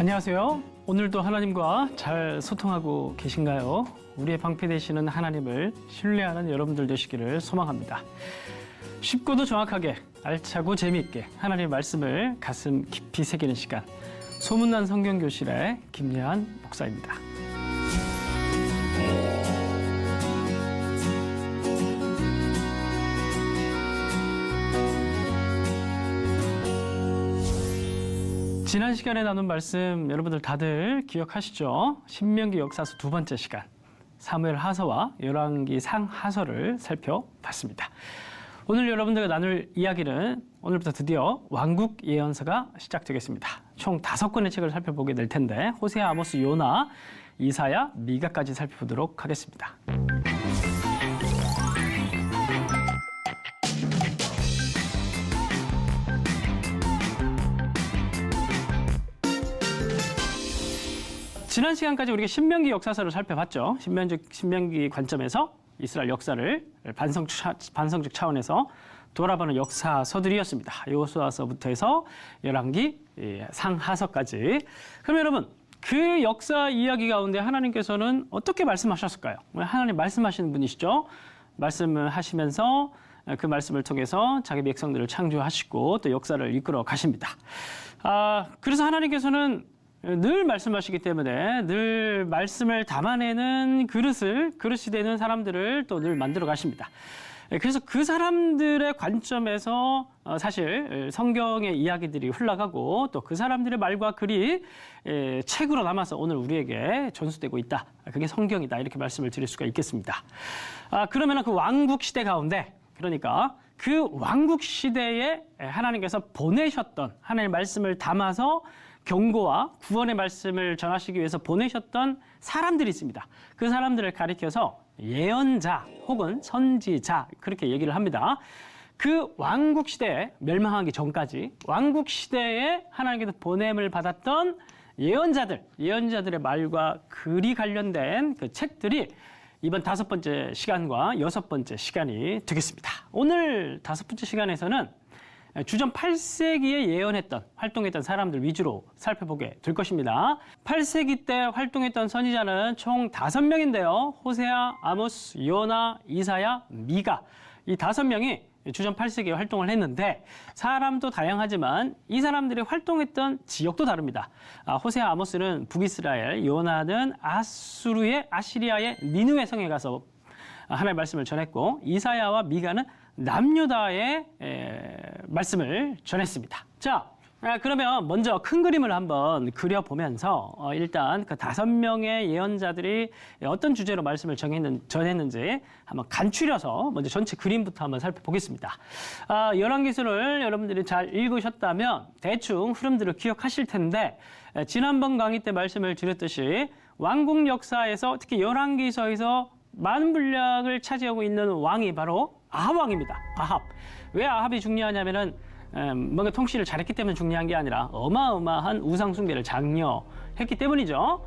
안녕하세요. 오늘도 하나님과 잘 소통하고 계신가요? 우리의 방패 되시는 하나님을 신뢰하는 여러분들 되시기를 소망합니다. 쉽고도 정확하게, 알차고 재미있게 하나님의 말씀을 가슴 깊이 새기는 시간, 소문난 성경교실의 김예한 목사입니다. 지난 시간에 나눈 말씀 여러분들 다들 기억하시죠? 신명기 역사서 두 번째 시간, 사무엘 하서와 열왕기 상하서를 살펴봤습니다. 오늘 여러분들과 나눌 이야기는 오늘부터 드디어 왕국 예언서가 시작되겠습니다. 총 5권의 책을 살펴보게 될 텐데 호세아, 아모스, 요나, 이사야, 미가까지 살펴보도록 하겠습니다. 지난 시간까지 우리가 신명기 역사서를 살펴봤죠. 신명기 관점에서 이스라엘 역사를 반성적 차원에서 돌아보는 역사서들이었습니다. 여호수아서부터 해서 열왕기, 상하서까지. 그럼 여러분, 그 역사 이야기 가운데 하나님께서는 어떻게 말씀하셨을까요? 하나님 말씀하시는 분이시죠. 말씀을 하시면서 그 말씀을 통해서 자기 백성들을 창조하시고 또 역사를 이끌어 가십니다. 그래서 하나님께서는 늘 말씀하시기 때문에 늘 말씀을 담아내는 그릇이 되는 사람들을 또 늘 만들어 가십니다. 그래서 그 사람들의 관점에서 사실 성경의 이야기들이 흘러가고 또 그 사람들의 말과 글이 책으로 남아서 오늘 우리에게 전수되고 있다. 그게 성경이다. 이렇게 말씀을 드릴 수가 있겠습니다. 그러면 그 왕국 시대 가운데, 그러니까 그 왕국 시대에 하나님께서 보내셨던 하나님의 말씀을 담아서 경고와 구원의 말씀을 전하시기 위해서 보내셨던 사람들이 있습니다. 그 사람들을 가리켜서 예언자 혹은 선지자, 그렇게 얘기를 합니다. 그 왕국 시대에 멸망하기 전까지 왕국 시대에 하나님께서 보냄을 받았던 예언자들의 말과 글이 관련된 그 책들이 이번 5번째 시간과 6번째 시간이 되겠습니다. 오늘 5번째 시간에서는 주전 8세기에 활동했던 사람들 위주로 살펴보게 될 것입니다. 8세기 때 활동했던 선지자는 총 5명인데요. 호세아, 아모스, 요나, 이사야, 미가, 이 5명이 주전 8세기에 활동을 했는데 사람도 다양하지만 이 사람들이 활동했던 지역도 다릅니다. 호세아, 아모스는 북이스라엘, 요나는 아시리아의 니느웨 성에 가서 하나님의 말씀을 전했고, 이사야와 미가는 남유다의 말씀을 전했습니다. 자, 그러면 먼저 큰 그림을 한번 그려보면서 일단 그 5명의 예언자들이 어떤 주제로 말씀을 전했는지 한번 간추려서 먼저 전체 그림부터 한번 살펴보겠습니다. 열왕기서를 여러분들이 잘 읽으셨다면 대충 흐름들을 기억하실 텐데, 지난번 강의 때 말씀을 드렸듯이 왕국 역사에서 특히 열왕기서에서 많은 분량을 차지하고 있는 왕이 바로 아합 왕입니다. 아합. 왜 아합이 중요하냐면은 뭔가 통치를 잘했기 때문에 중요한 게 아니라 어마어마한 우상 숭배를 장려했기 때문이죠.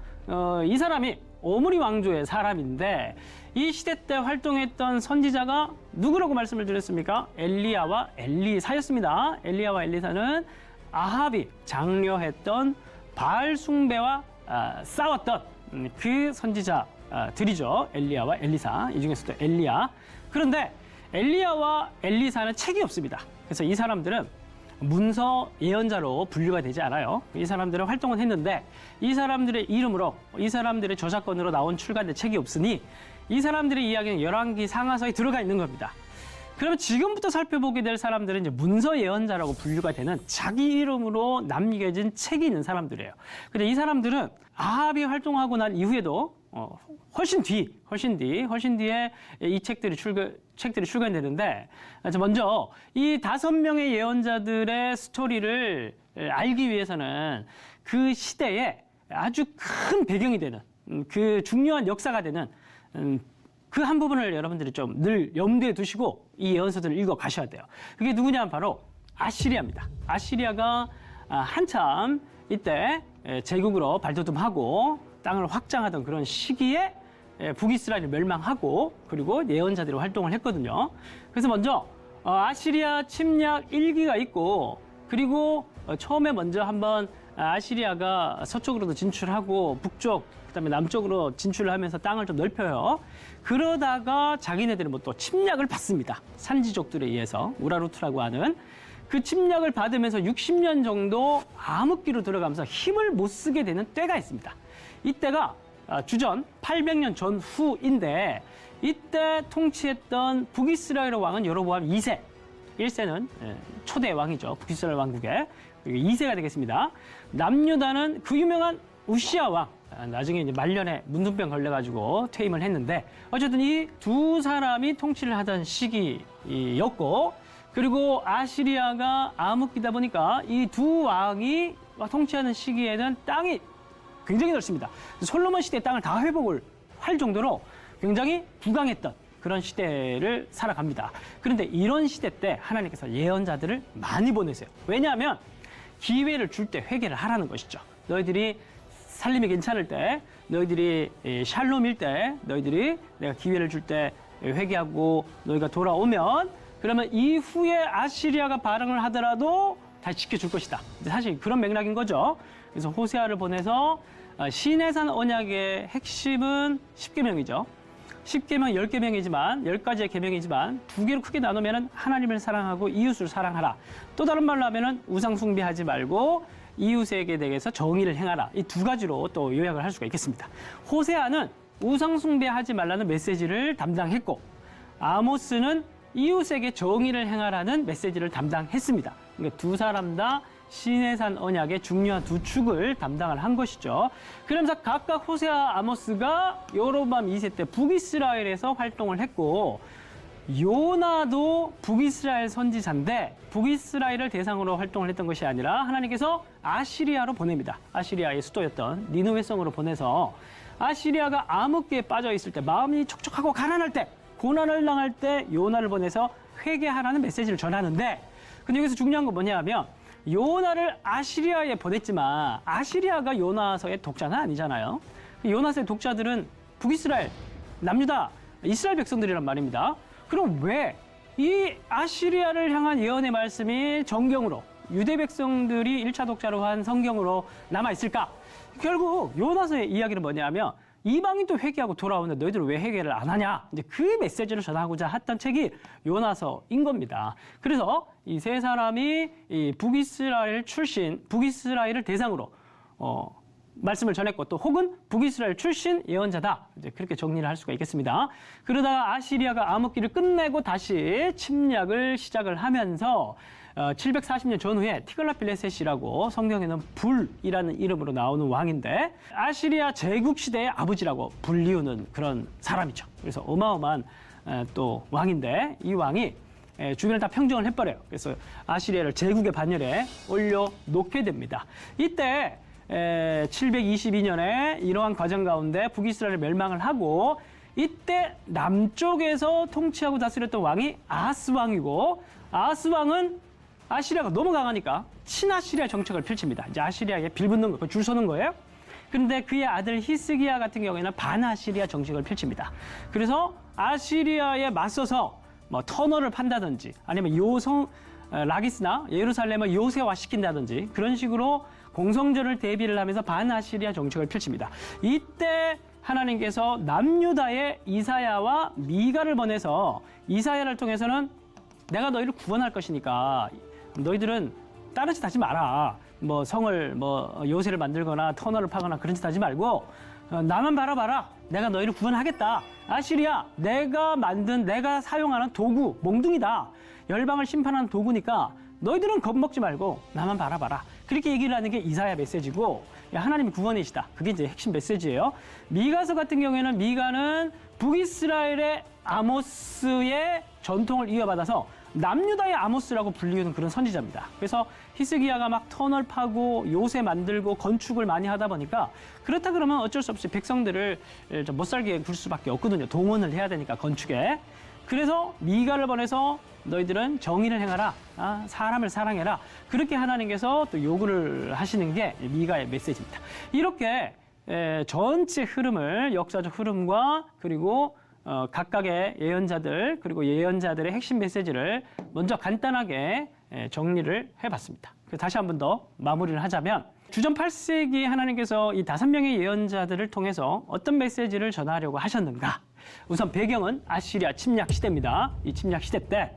이 사람이 오므리 왕조의 사람인데 이 시대 때 활동했던 선지자가 누구라고 말씀을 드렸습니까? 엘리야와 엘리사였습니다. 엘리야와 엘리사는 아합이 장려했던 바알 숭배와 싸웠던 그 선지자들이죠. 엘리야와 엘리사. 이 중에서도 엘리야. 그런데 엘리야와 엘리사는 책이 없습니다. 그래서 이 사람들은 문서 예언자로 분류가 되지 않아요. 이 사람들은 활동은 했는데 이 사람들의 이름으로, 이 사람들의 저작권으로 나온 출간된 책이 없으니 이 사람들의 이야기는 열왕기 상하서에 들어가 있는 겁니다. 그러면 지금부터 살펴보게 될 사람들은 이제 문서 예언자라고 분류가 되는 자기 이름으로 남겨진 책이 있는 사람들이에요. 근데 이 사람들은 아합이 활동하고 난 이후에도 훨씬 뒤에 이 책들이 출간되는데, 먼저 이 5명의 예언자들의 스토리를 알기 위해서는 그 시대에 아주 큰 배경이 되는, 그 중요한 역사가 되는 그 한 부분을 여러분들이 좀 늘 염두에 두시고 이 예언서들을 읽어 가셔야 돼요. 그게 누구냐면 바로 아시리아입니다. 아시리아가 한참 이때 제국으로 발돋움하고 땅을 확장하던 그런 시기에 북이스라엘이 멸망하고 그리고 예언자들이 활동을 했거든요. 그래서 먼저 아시리아 침략 1기가 있고, 그리고 처음에 먼저 한번 아시리아가 서쪽으로도 진출하고 북쪽, 그다음에 남쪽으로 진출을 하면서 땅을 좀 넓혀요. 그러다가 자기네들은 뭐 또 침략을 받습니다. 산지족들에 의해서 우라루트라고 하는 그 침략을 받으면서 60년 정도 암흑기로 들어가면서 힘을 못 쓰게 되는 때가 있습니다. 이때가 주전 800년 전후인데 이때 통치했던 북이스라엘 왕은 여로보암 2세. 1세는 초대 왕이죠. 북이스라엘 왕국의. 그리고 2세가 되겠습니다. 남유다는 그 유명한 우시아 왕. 나중에 이제 말년에 문둥병 걸려가지고 퇴임을 했는데 어쨌든 이 두 사람이 통치를 하던 시기였고 그리고 아시리아가 암흑기다 보니까 이 두 왕이 통치하는 시기에는 땅이 굉장히 넓습니다. 솔로몬 시대의 땅을 다 회복을 할 정도로 굉장히 부강했던 그런 시대를 살아갑니다. 그런데 이런 시대 때 하나님께서 예언자들을 많이 보내세요. 왜냐하면 기회를 줄 때 회개를 하라는 것이죠. 너희들이 살림이 괜찮을 때, 너희들이 샬롬일 때, 너희들이 내가 기회를 줄 때 회개하고 너희가 돌아오면 그러면 이후에 아시리아가 반응을 하더라도 다시 지켜줄 것이다. 사실 그런 맥락인 거죠. 그래서 호세아를 보내서 시내산 언약의 핵심은 10계명이죠. 10계명 10계명이지만 10가지의 계명이지만 두 개로 크게 나누면 하나님을 사랑하고 이웃을 사랑하라. 또 다른 말로 하면은 우상 숭배하지 말고 이웃에게 대해서 정의를 행하라. 이 두 가지로 또 요약을 할 수가 있겠습니다. 호세아는 우상 숭배하지 말라는 메시지를 담당했고 아모스는 이웃에게 정의를 행하라는 메시지를 담당했습니다. 그러니까 두 사람 다 시내산 언약의 중요한 두 축을 담당을 한 것이죠. 그러면서 각각 호세아, 아모스가 여로보암 2세 때 북이스라엘에서 활동을 했고 요나도 북이스라엘 선지자인데 북이스라엘을 대상으로 활동을 했던 것이 아니라 하나님께서 아시리아로 보냅니다. 아시리아의 수도였던 니느웨 성으로 보내서 아시리아가 암흑기에 빠져 있을 때 마음이 촉촉하고 가난할 때 고난을 당할 때 요나를 보내서 회개하라는 메시지를 전하는데 근데 여기서 중요한 건 뭐냐 하면 요나를 아시리아에 보냈지만 아시리아가 요나서의 독자는 아니잖아요. 요나서의 독자들은 북이스라엘, 남유다, 이스라엘 백성들이란 말입니다. 그럼 왜 이 아시리아를 향한 예언의 말씀이 정경으로 유대 백성들이 1차 독자로 한 성경으로 남아있을까? 결국 요나서의 이야기는 뭐냐면 이방인 또 회개하고 돌아오는데 너희들은 왜 회개를 안 하냐? 이제 그 메시지를 전하고자 했던 책이 요나서인 겁니다. 그래서 이 세 사람이 이 북이스라엘 출신, 북이스라엘을 대상으로 말씀을 전했고 또 혹은 북이스라엘 출신 예언자다. 이제 그렇게 정리를 할 수가 있겠습니다. 그러다가 아시리아가 암흑기를 끝내고 다시 침략을 시작을 하면서 740년 전후에 티글라필레셋이라고 성경에는 불이라는 이름으로 나오는 왕인데 아시리아 제국 시대의 아버지라고 불리우는 그런 사람이죠. 그래서 어마어마한 또 왕인데 이 왕이 주변을 다 평정을 해버려요. 그래서 아시리아를 제국의 반열에 올려놓게 됩니다. 이때 722년에 이러한 과정 가운데 북이스라엘을 멸망을 하고 이때 남쪽에서 통치하고 다스렸던 왕이 아하스 왕이고 아하스 왕은 아시리아가 너무 강하니까 친아시리아 정책을 펼칩니다. 이제 아시리아에 빌붙는 거, 줄 서는 거예요. 그런데 그의 아들 히스기야 같은 경우에는 반아시리아 정책을 펼칩니다. 그래서 아시리아에 맞서서 뭐 터널을 판다든지 아니면 라기스나 예루살렘을 요새화 시킨다든지 그런 식으로 공성전을 대비를 하면서 반아시리아 정책을 펼칩니다. 이때 하나님께서 남유다의 이사야와 미가를 보내서 이사야를 통해서는 내가 너희를 구원할 것이니까 너희들은 다른 짓 하지 마라. 뭐 성을 요새를 만들거나 터널을 파거나 그런 짓 하지 말고 나만 바라봐라. 내가 너희를 구원하겠다. 아시리아 내가 사용하는 도구 몽둥이다. 열방을 심판하는 도구니까 너희들은 겁먹지 말고 나만 바라봐라. 그렇게 얘기를 하는 게 이사야 메시지고 하나님이 구원이시다. 그게 이제 핵심 메시지예요. 미가서 같은 경우에는 미가는 북이스라엘의 아모스의 전통을 이어받아서 남유다의 아모스라고 불리우는 그런 선지자입니다. 그래서 히스기야가 막 터널 파고 요새 만들고 건축을 많이 하다 보니까 그렇다 그러면 어쩔 수 없이 백성들을 좀 못 살게 굴 수밖에 없거든요. 동원을 해야 되니까 건축에. 그래서 미가를 보내서 너희들은 정의를 행하라. 사람을 사랑해라. 그렇게 하나님께서 또 요구를 하시는 게 미가의 메시지입니다. 이렇게 전체 흐름을 역사적 흐름과 그리고 각각의 예언자들 그리고 예언자들의 핵심 메시지를 먼저 간단하게 정리를 해봤습니다. 다시 한 번 더 마무리를 하자면 주전 8세기에 하나님께서 이 5명의 예언자들을 통해서 어떤 메시지를 전하려고 하셨는가? 우선 배경은 아시리아 침략 시대입니다. 이 침략 시대 때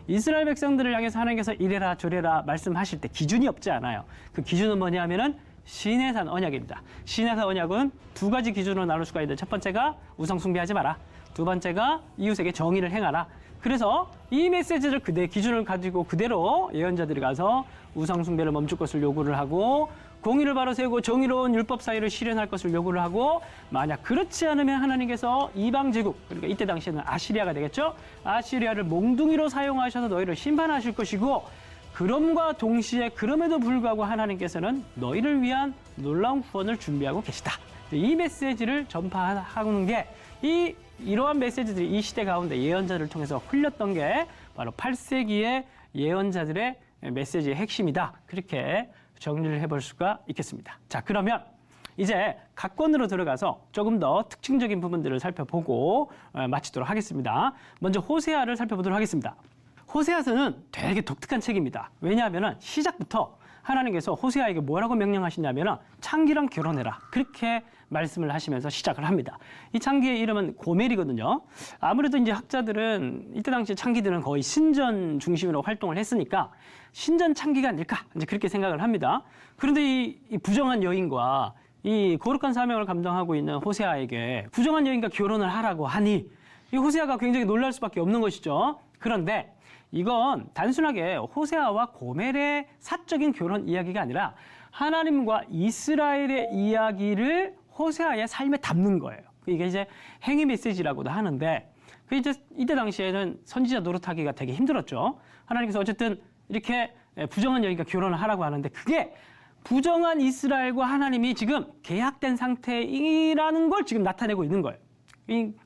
이스라엘 백성들을 향해서 하나님께서 이래라 저래라 말씀하실 때 기준이 없지 않아요. 그 기준은 뭐냐면은 시내산 언약입니다. 시내산 언약은 2가지 기준으로 나눌 수가 있는데, 첫 번째가 우상 숭배하지 마라. 두 번째가 이웃에게 정의를 행하라. 그래서 이 메시지를 기준을 가지고 그대로 예언자들이 가서 우상 숭배를 멈출 것을 요구를 하고, 공의를 바로 세우고 정의로운 율법 사회를 실현할 것을 요구를 하고, 만약 그렇지 않으면 하나님께서 이방 제국, 그러니까 이때 당시에는 아시리아가 되겠죠. 아시리아를 몽둥이로 사용하셔서 너희를 심판하실 것이고, 그럼과 동시에 그럼에도 불구하고 하나님께서는 너희를 위한 놀라운 구원을 준비하고 계시다. 이 메시지를 전파하는 게 이러한 메시지들이 이 시대 가운데 예언자들을 통해서 흘렸던 게 바로 8세기의 예언자들의 메시지의 핵심이다. 그렇게 정리를 해볼 수가 있겠습니다. 자, 그러면 이제 각권으로 들어가서 조금 더 특징적인 부분들을 살펴보고 마치도록 하겠습니다. 먼저 호세아를 살펴보도록 하겠습니다. 호세아서는 되게 독특한 책입니다. 왜냐하면 시작부터 하나님께서 호세아에게 뭐라고 명령하시냐면 창기랑 결혼해라. 그렇게 말씀을 하시면서 시작을 합니다. 이 창기의 이름은 고멜이거든요. 아무래도 이제 학자들은 이때 당시 창기들은 거의 신전 중심으로 활동을 했으니까 신전 창기가 아닐까 이제 그렇게 생각을 합니다. 그런데 이 부정한 여인과 이 거룩한 사명을 감당하고 있는 호세아에게 부정한 여인과 결혼을 하라고 하니 이 호세아가 굉장히 놀랄 수밖에 없는 것이죠. 그런데 이건 단순하게 호세아와 고멜의 사적인 결혼 이야기가 아니라 하나님과 이스라엘의 이야기를 호세아의 삶에 담는 거예요. 이게 이제 행위 메시지라고도 하는데, 그 이제 이때 당시에는 선지자 노릇하기가 되게 힘들었죠. 하나님께서 어쨌든 이렇게 부정한 여인과 결혼을 하라고 하는데, 그게 부정한 이스라엘과 하나님이 지금 계약된 상태라는 걸 지금 나타내고 있는 거예요.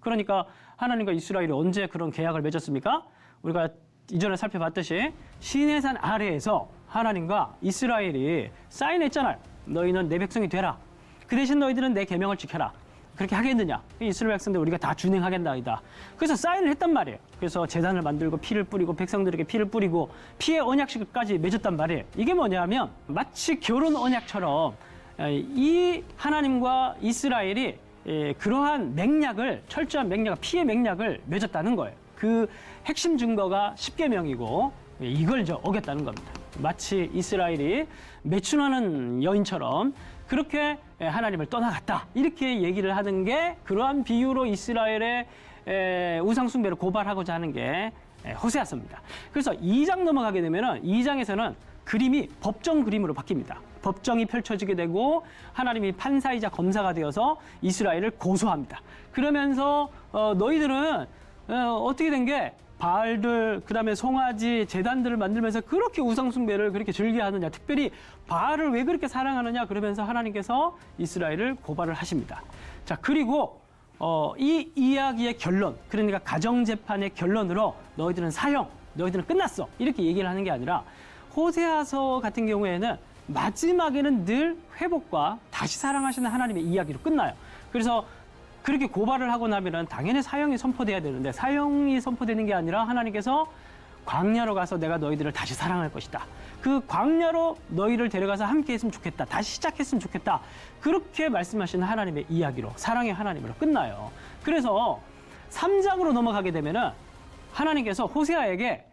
그러니까 하나님과 이스라엘이 언제 그런 계약을 맺었습니까? 우리가 이전에 살펴봤듯이 시내산 아래에서 하나님과 이스라엘이 사인했잖아요. 너희는 내 백성이 되라. 그 대신 너희들은 내 계명을 지켜라. 그렇게 하겠느냐? 이스라엘 백성들 우리가 다 준행하겠나이다. 그래서 사인을 했단 말이에요. 그래서 제단을 만들고 피를 뿌리고 백성들에게 피를 뿌리고 피의 언약식까지 맺었단 말이에요. 이게 뭐냐면 마치 결혼 언약처럼 이 하나님과 이스라엘이 그러한 맥락을, 철저한 맥락, 피의 맥락을 맺었다는 거예요. 그 핵심 증거가 십계명이고 이걸 이제 어겼다는 겁니다. 마치 이스라엘이 매춘하는 여인처럼 그렇게 하나님을 떠나갔다. 이렇게 얘기를 하는 게, 그러한 비유로 이스라엘의 우상 숭배를 고발하고자 하는 게 호세아서입니다. 그래서 2장 넘어가게 되면은 2장에서는 그림이 법정 그림으로 바뀝니다. 법정이 펼쳐지게 되고 하나님이 판사이자 검사가 되어서 이스라엘을 고소합니다. 그러면서 너희들은 어떻게 된 게 바알들, 그다음에 송아지, 제단들을 만들면서 그렇게 우상 숭배를 그렇게 즐겨하느냐, 특별히 바알을 왜 그렇게 사랑하느냐, 그러면서 하나님께서 이스라엘을 고발을 하십니다. 자, 그리고 이 이야기의 결론, 그러니까 가정재판의 결론으로 너희들은 사형, 너희들은 끝났어, 이렇게 얘기를 하는 게 아니라 호세아서 같은 경우에는 마지막에는 늘 회복과 다시 사랑하시는 하나님의 이야기로 끝나요. 그래서 그렇게 고발을 하고 나면은 당연히 사형이 선포돼야 되는데, 사형이 선포되는 게 아니라 하나님께서 광야로 가서 내가 너희들을 다시 사랑할 것이다. 그 광야로 너희를 데려가서 함께 했으면 좋겠다. 다시 시작했으면 좋겠다. 그렇게 말씀하시는 하나님의 이야기로, 사랑의 하나님으로 끝나요. 그래서 3장으로 넘어가게 되면은 하나님께서 호세아에게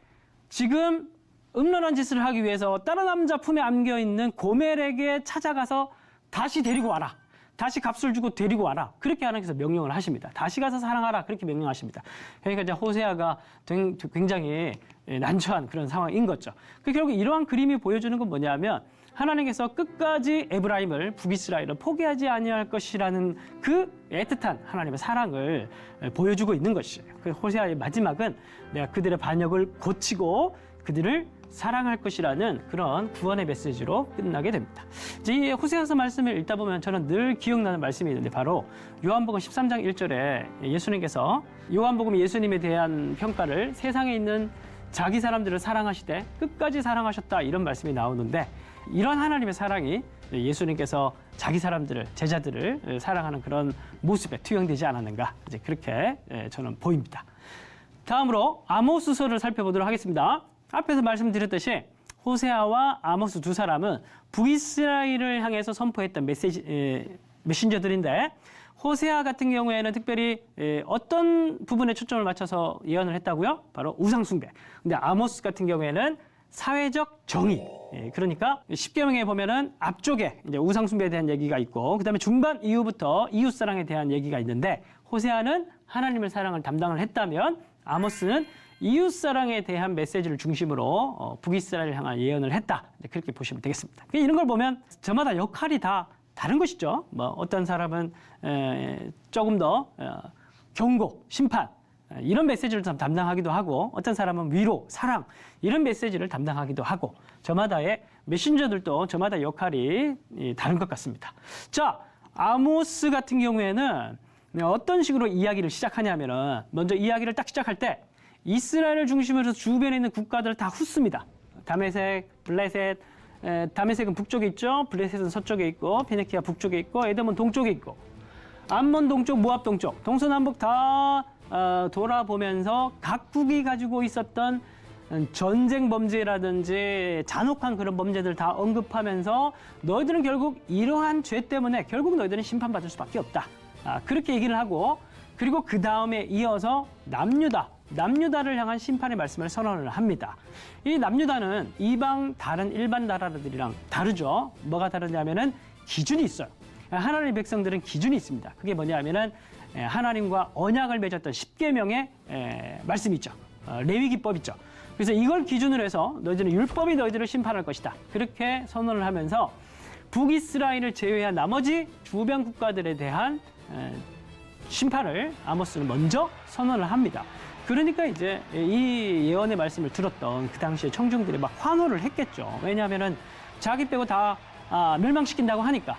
지금 음란한 짓을 하기 위해서 다른 남자 품에 안겨 있는 고멜에게 찾아가서 다시 데리고 와라. 다시 값을 주고 데리고 와라. 그렇게 하나님께서 명령을 하십니다. 다시 가서 사랑하라. 그렇게 명령하십니다. 그러니까 이제 호세아가 굉장히 난처한 그런 상황인 거죠. 결국 이러한 그림이 보여주는 건 뭐냐면 하나님께서 끝까지 에브라임을, 북이스라엘을 포기하지 아니할 것이라는 그 애틋한 하나님의 사랑을 보여주고 있는 것이에요. 호세아의 마지막은 내가 그들의 반역을 고치고 그들을 사랑할 것이라는 그런 구원의 메시지로 끝나게 됩니다. 이제 이 호세아서 말씀을 읽다 보면 저는 늘 기억나는 말씀이 있는데, 바로 요한복음 13장 1절에 예수님께서 요한복음 예수님에 대한 평가를 세상에 있는 자기 사람들을 사랑하시되 끝까지 사랑하셨다, 이런 말씀이 나오는데, 이런 하나님의 사랑이 예수님께서 자기 사람들을, 제자들을 사랑하는 그런 모습에 투영되지 않았는가, 이제 그렇게 저는 보입니다. 다음으로 아모스서를 살펴보도록 하겠습니다. 앞에서 말씀드렸듯이 호세아와 아모스 두 사람은 북이스라엘을 향해서 선포했던 메신저들인데 호세아 같은 경우에는 특별히 어떤 부분에 초점을 맞춰서 예언을 했다고요? 바로 우상 숭배. 근데 아모스 같은 경우에는 사회적 정의. 그러니까 10계명에 보면은 앞쪽에 이제 우상 숭배에 대한 얘기가 있고 그다음에 중반 이후부터 이웃 사랑에 대한 얘기가 있는데 호세아는 하나님의 사랑을 담당을 했다면 아모스는 이웃 사랑에 대한 메시지를 중심으로 북이스라엘을 향한 예언을 했다. 그렇게 보시면 되겠습니다. 이런 걸 보면 저마다 역할이 다 다른 것이죠. 뭐 어떤 사람은 조금 더 경고, 심판 이런 메시지를 담당하기도 하고 어떤 사람은 위로, 사랑 이런 메시지를 담당하기도 하고 저마다의 메신저들도 저마다 역할이 다른 것 같습니다. 자, 아모스 같은 경우에는 어떤 식으로 이야기를 시작하냐면은 먼저 이야기를 딱 시작할 때 이스라엘을 중심으로 해서 주변에 있는 국가들을 다 훑습니다. 다메섹, 블레셋, 다메섹은 북쪽에 있죠. 블레셋은 서쪽에 있고 페네키아 북쪽에 있고 에돔은 동쪽에 있고 암몬 동쪽, 모압 동쪽, 동서남북 다 돌아보면서 각국이 가지고 있었던 전쟁 범죄라든지 잔혹한 그런 범죄들 다 언급하면서 너희들은 결국 이러한 죄 때문에 결국 너희들은 심판받을 수밖에 없다. 그렇게 얘기를 하고 그리고 그 다음에 이어서 남유다를 향한 심판의 말씀을 선언을 합니다. 이 남유다는 이방 다른 일반 나라들이랑 다르죠. 뭐가 다르냐면은 기준이 있어요. 하나님의 백성들은 기준이 있습니다. 그게 뭐냐면은 하나님과 언약을 맺었던 10계명의 말씀이 있죠. 레위기법 있죠. 그래서 이걸 기준으로 해서 너희들은 율법이 너희들을 심판할 것이다. 그렇게 선언을 하면서 북이스라엘을 제외한 나머지 주변 국가들에 대한 심판을 아모스는 먼저 선언을 합니다. 그러니까 이제 이 예언의 말씀을 들었던 그 당시에 청중들이 막 환호를 했겠죠. 왜냐하면은 자기 빼고 다 멸망시킨다고 하니까.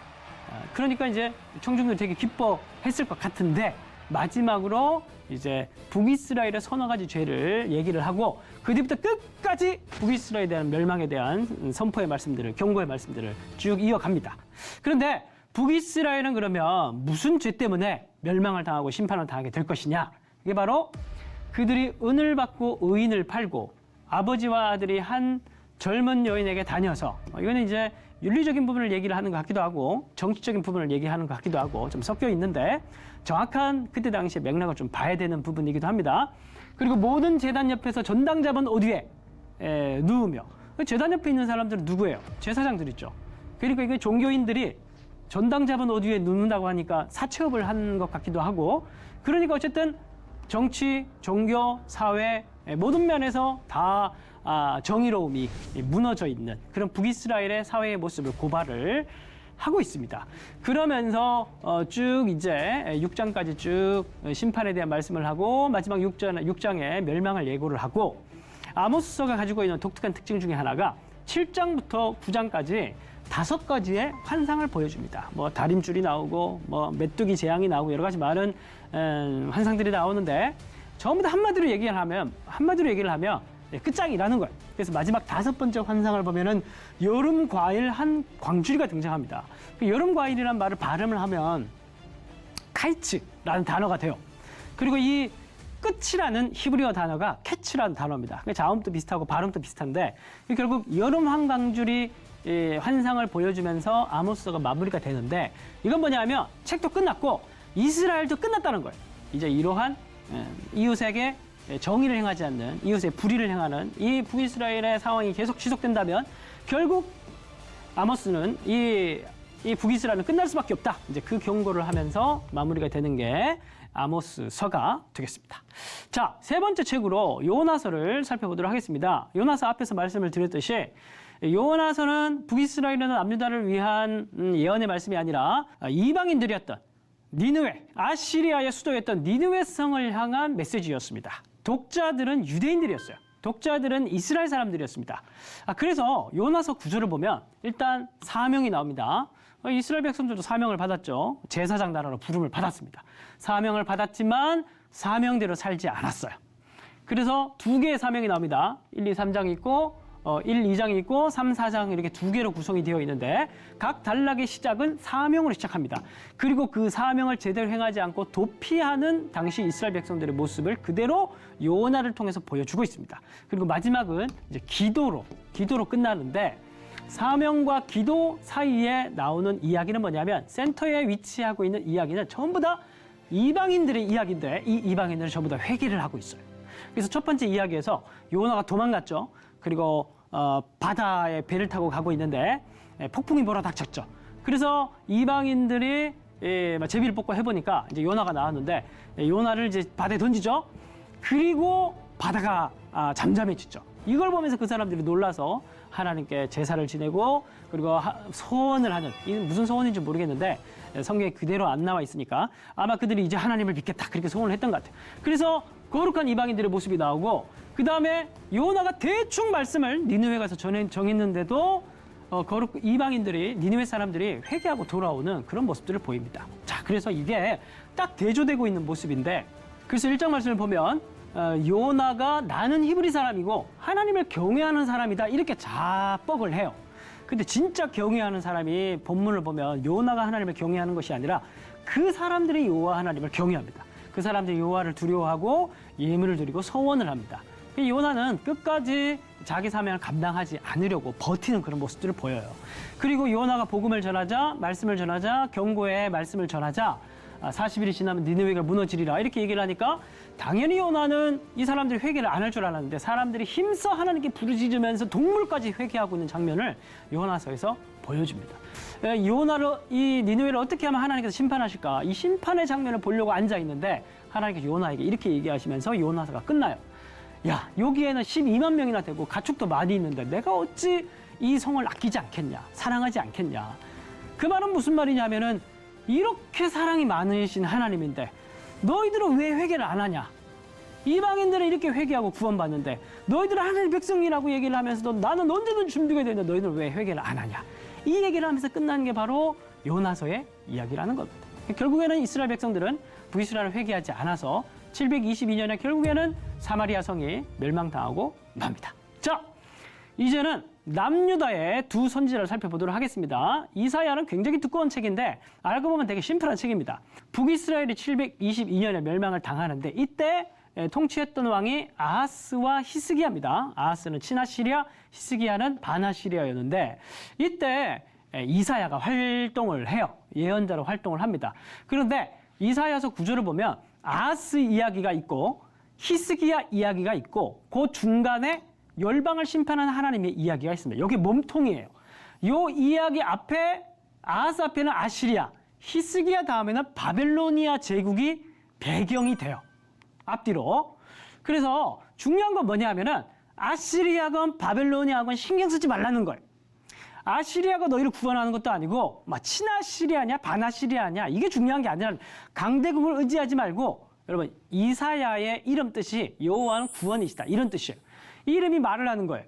그러니까 이제 청중들이 되게 기뻐했을 것 같은데 마지막으로 이제 북이스라엘의 서너 가지 죄를 얘기를 하고 그 뒤부터 끝까지 북이스라엘에 대한 멸망에 대한 선포의 말씀들을 경고의 말씀들을 쭉 이어갑니다. 그런데 북이스라엘은 그러면 무슨 죄 때문에 멸망을 당하고 심판을 당하게 될 것이냐? 이게 바로 그들이 은을 받고 의인을 팔고 아버지와 아들이 한 젊은 여인에게 다녀서 이거는 이제 윤리적인 부분을 얘기를 하는 것 같기도 하고 정치적인 부분을 얘기하는 것 같기도 하고 좀 섞여 있는데 정확한 그때 당시의 맥락을 좀 봐야 되는 부분이기도 합니다. 그리고 모든 제단 옆에서 전당 잡은 옷 위에 누우며 제단 옆에 있는 사람들은 누구예요? 제사장들이죠. 그러니까 이게 종교인들이 전당 잡은 옷 위에 눕는다고 하니까 사채업을 한 것 같기도 하고 그러니까 어쨌든 정치, 종교, 사회 모든 면에서 다 정의로움이 무너져 있는 그런 북이스라엘의 사회의 모습을 고발을 하고 있습니다. 그러면서 쭉 이제 6장까지 쭉 심판에 대한 말씀을 하고 마지막 6장에 멸망을 예고를 하고 아모스서가 가지고 있는 독특한 특징 중에 하나가 7장부터 9장까지 5가지의 환상을 보여줍니다. 뭐 다림줄이 나오고 뭐 메뚜기 재앙이 나오고 여러 가지 많은 환상들이 나오는데 전부 다 한마디로 얘기를 하면 끝장이라는 거예요. 그래서 마지막 5번째 환상을 보면은 여름 과일 한 광주리가 등장합니다. 그 여름 과일이란 말을 발음을 하면 카이츠라는 단어가 돼요. 그리고 이 끝이라는 히브리어 단어가 캐츠라는 단어입니다. 자음도 비슷하고 발음도 비슷한데 결국 여름 한광줄이 환상을 보여주면서 아모스가 마무리가 되는데 이건 뭐냐면 책도 끝났고 이스라엘도 끝났다는 거예요. 이제 이러한 이웃에게 정의를 행하지 않는 이웃의 불의를 행하는 이 북이스라엘의 상황이 계속 지속된다면 결국 아모스는 이 북이스라엘은 끝날 수밖에 없다. 이제 그 경고를 하면서 마무리가 되는 게 아모스서가 되겠습니다. 자, 세 번째 책으로 요나서를 살펴보도록 하겠습니다. 요나서 앞에서 말씀을 드렸듯이 요나서는 북이스라엘이나 남유다를 위한 예언의 말씀이 아니라 이방인들이었던 니느웨, 아시리아의 수도였던 니느웨 성을 향한 메시지였습니다. 독자들은 유대인들이었어요. 독자들은 이스라엘 사람들이었습니다. 그래서 요나서 구조를 보면 일단 사명이 나옵니다. 이스라엘 백성들도 사명을 받았죠. 제사장 나라로 부름을 받았습니다. 사명을 받았지만 사명대로 살지 않았어요. 그래서 2개의 사명이 나옵니다. 1, 2, 3장 있고 1, 2장이 있고 3, 4장 이렇게 두 개로 구성이 되어 있는데 각 단락의 시작은 사명으로 시작합니다. 그리고 그 사명을 제대로 행하지 않고 도피하는 당시 이스라엘 백성들의 모습을 그대로 요나를 통해서 보여주고 있습니다. 그리고 마지막은 이제 기도로 끝나는데 사명과 기도 사이에 나오는 이야기는 뭐냐면 센터에 위치하고 있는 이야기는 전부 다 이방인들의 이야기인데 이 이방인들은 전부 다 회개를 하고 있어요. 그래서 첫 번째 이야기에서 요나가 도망갔죠. 그리고 바다에 배를 타고 가고 있는데 폭풍이 몰아닥쳤죠. 그래서 이방인들이 제비를 뽑고 해보니까 이제 요나가 나왔는데 요나를 이제 바다에 던지죠. 그리고 바다가 잠잠해지죠. 이걸 보면서 그 사람들이 놀라서 하나님께 제사를 지내고 그리고 소원을 하는, 이는 무슨 소원인지 모르겠는데 성경에 그대로 안 나와 있으니까 아마 그들이 이제 하나님을 믿겠다 그렇게 소원을 했던 것 같아요. 그래서 거룩한 이방인들의 모습이 나오고 그 다음에 요나가 대충 말씀을 니느웨 가서 정했는데도 이방인들이, 니느웨 사람들이 회개하고 돌아오는 그런 모습들을 보입니다. 자, 그래서 이게 딱 대조되고 있는 모습인데, 그래서 1장 말씀을 보면 요나가 나는 히브리 사람이고 하나님을 경외하는 사람이다 이렇게 자뻑을 해요. 근데 진짜 경외하는 사람이 본문을 보면 요나가 하나님을 경외하는 것이 아니라 그 사람들이 여호와 하나님을 경외합니다. 그 사람들이 여호와를 두려워하고 예물을 드리고 서원을 합니다. 요나는 끝까지 자기 사명을 감당하지 않으려고 버티는 그런 모습들을 보여요. 그리고 요나가 복음을 전하자, 말씀을 전하자, 경고의 말씀을 전하자 40일이 지나면 니느웨가 무너지리라 이렇게 얘기를 하니까 당연히 요나는 이 사람들이 회개를 안 할 줄 알았는데 사람들이 힘써 하나님께 부르짖으면서 동물까지 회개하고 있는 장면을 요나서에서 보여줍니다. 이 니느웨를 어떻게 하면 하나님께서 심판하실까? 이 심판의 장면을 보려고 앉아 있는데 하나님께서 요나에게 이렇게 얘기하시면서 요나서가 끝나요. 야, 여기에는 12만 명이나 되고 가축도 많이 있는데 내가 어찌 이 성을 아끼지 않겠냐, 사랑하지 않겠냐. 그 말은 무슨 말이냐면은 이렇게 사랑이 많으신 하나님인데 너희들은 왜 회개를 안 하냐? 이방인들은 이렇게 회개하고 구원받는데 너희들은 하나님의 백성이라고 얘기를 하면서도 나는 언제든 준비가 되는데 너희들은 왜 회개를 안 하냐? 이 얘기를 하면서 끝나는 게 바로 요나서의 이야기라는 겁니다. 결국에는 이스라엘 백성들은 북이스라엘을 회개하지 않아서 722년에 결국에는 사마리아 성이 멸망당하고 맙니다. 자, 이제는 남유다의 두 선지자를 살펴보도록 하겠습니다. 이사야는 굉장히 두꺼운 책인데 알고 보면 되게 심플한 책입니다. 북이스라엘이 722년에 멸망을 당하는데 이때 통치했던 왕이 아하스와 히스기야입니다. 아하스는 친아시리아, 히스기야는 반아시리아였는데 이때 이사야가 활동을 해요. 예언자로 활동을 합니다. 그런데 이사야서 구조를 보면 아하스 이야기가 있고 히스기야 이야기가 있고 그 중간에 열방을 심판하는 하나님의 이야기가 있습니다. 여기 몸통이에요. 이 이야기 앞에 아하스 앞에는 아시리아, 히스기야 다음에는 바벨로니아 제국이 배경이 돼요. 앞뒤로. 그래서 중요한 건 뭐냐면은 아시리아건 바벨로니아건 신경 쓰지 말라는 거예요. 아시리아가 너희를 구원하는 것도 아니고 친아시리아냐 반아시리아냐 이게 중요한 게 아니라 강대국을 의지하지 말고 여러분 이사야의 이름 뜻이 여호와는 구원이시다 이런 뜻이에요. 이 이름이 말을 하는 거예요.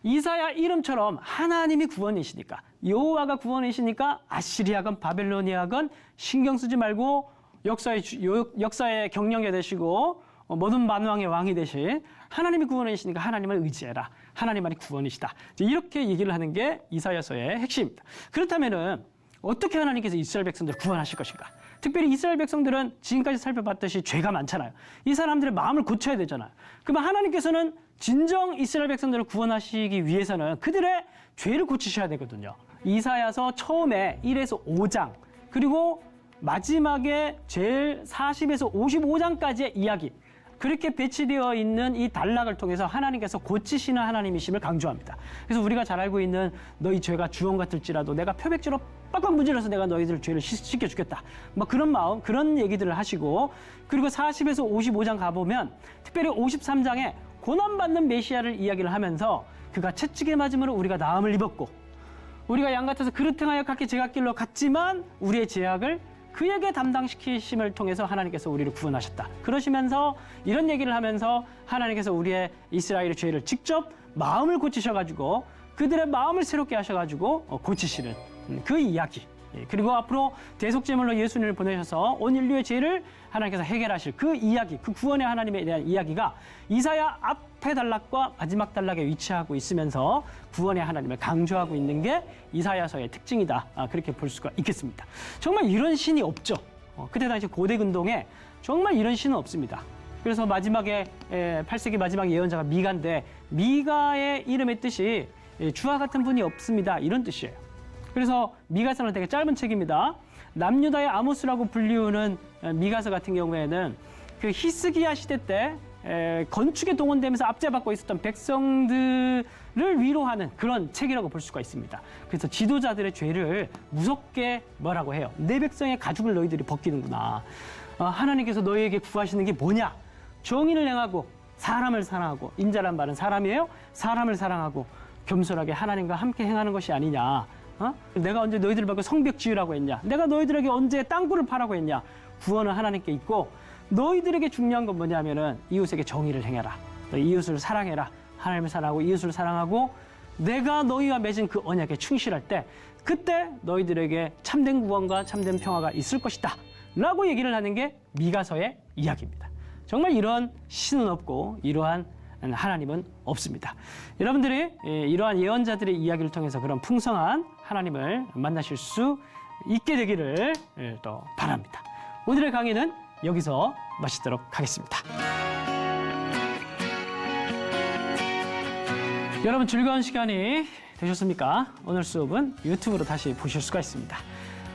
이사야 이름처럼 하나님이 구원이시니까 여호와가 구원이시니까 아시리아건 바벨로니아건 신경 쓰지 말고 역사의 경영이 되시고 모든 만왕의 왕이 되신 하나님이 구원이시니까 하나님을 의지해라. 하나님만이 구원이시다. 이렇게 얘기를 하는 게 이사야서의 핵심입니다. 그렇다면은 어떻게 하나님께서 이스라엘 백성들을 구원하실 것인가? 특별히 이스라엘 백성들은 지금까지 살펴봤듯이 죄가 많잖아요. 이 사람들의 마음을 고쳐야 되잖아요. 그러면 하나님께서는 진정 이스라엘 백성들을 구원하시기 위해서는 그들의 죄를 고치셔야 되거든요. 이사야서 처음에 1에서 5장 그리고 마지막에 제일 40에서 55장까지의 이야기 그렇게 배치되어 있는 이 단락을 통해서 하나님께서 고치시는 하나님이심을 강조합니다. 그래서 우리가 잘 알고 있는 너희 죄가 주홍 같을지라도 내가 표백제로 빡빡 문질러서 내가 너희들 죄를 씻겨주겠다. 뭐 그런 마음, 그런 얘기들을 하시고 그리고 40에서 55장 가보면 특별히 53장에 고난받는 메시아를 이야기를 하면서 그가 채찍에 맞음으로 우리가 나음을 입었고 우리가 양 같아서 그릇 행하여 각기 제각길로 갔지만 우리의 죄악을 그에게 담당시키심을 통해서 하나님께서 우리를 구원하셨다. 그러시면서 이런 얘기를 하면서 하나님께서 우리의 이스라엘의 죄를 직접 마음을 고치셔가지고 그들의 마음을 새롭게 하셔가지고 고치시는 그 이야기. 그리고 앞으로 대속제물로 예수님을 보내셔서 온 인류의 죄를 하나님께서 해결하실 그 이야기, 그 구원의 하나님에 대한 이야기가 이사야 앞에 단락과 마지막 단락에 위치하고 있으면서 구원의 하나님을 강조하고 있는 게 이사야서의 특징이다. 그렇게 볼 수가 있겠습니다. 정말 이런 신이 없죠. 그때 당시 고대 근동에 정말 이런 신은 없습니다. 그래서 마지막에 8세기 마지막 예언자가 미가인데 미가의 이름의 뜻이 주와 같은 분이 없습니다. 이런 뜻이에요. 그래서 미가서는 되게 짧은 책입니다. 남유다의 아모스라고 불리우는 미가서 같은 경우에는 그 히스기야 시대 때 건축에 동원되면서 압제받고 있었던 백성들을 위로하는 그런 책이라고 볼 수가 있습니다. 그래서 지도자들의 죄를 무섭게 뭐라고 해요? 내 백성의 가죽을 너희들이 벗기는구나. 하나님께서 너희에게 구하시는 게 뭐냐? 정의를 행하고 사람을 사랑하고, 인자란 말은 사람이에요. 사람을 사랑하고 겸손하게 하나님과 함께 행하는 것이 아니냐. 내가 언제 너희들을 받고 성벽 지으라고 했냐? 내가 너희들에게 언제 땅굴을 파라고 했냐? 구원은 하나님께 있고 너희들에게 중요한 건 뭐냐면은 이웃에게 정의를 행해라. 이웃을 사랑해라. 하나님을 사랑하고 이웃을 사랑하고 내가 너희와 맺은 그 언약에 충실할 때 그때 너희들에게 참된 구원과 참된 평화가 있을 것이다. 라고 얘기를 하는 게 미가서의 이야기입니다. 정말 이런 신은 없고 이러한 하나님은 없습니다. 여러분들이 이러한 예언자들의 이야기를 통해서 그런 풍성한 하나님을 만나실 수 있게 되기를 또 바랍니다. 오늘의 강의는 여기서 마치도록 하겠습니다. 여러분 즐거운 시간이 되셨습니까? 오늘 수업은 유튜브로 다시 보실 수가 있습니다.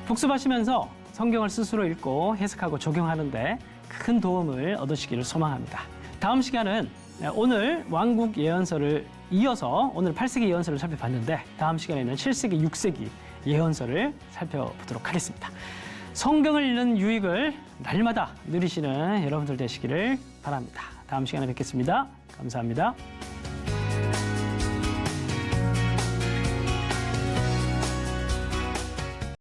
복습하시면서 성경을 스스로 읽고 해석하고 적용하는데 큰 도움을 얻으시기를 소망합니다. 다음 시간은 오늘 왕국 예언서를 이어서 오늘 8세기 예언서를 살펴봤는데 다음 시간에는 7세기, 6세기 예언서를 살펴보도록 하겠습니다. 성경을 읽는 유익을 날마다 누리시는 여러분들 되시기를 바랍니다. 다음 시간에 뵙겠습니다. 감사합니다.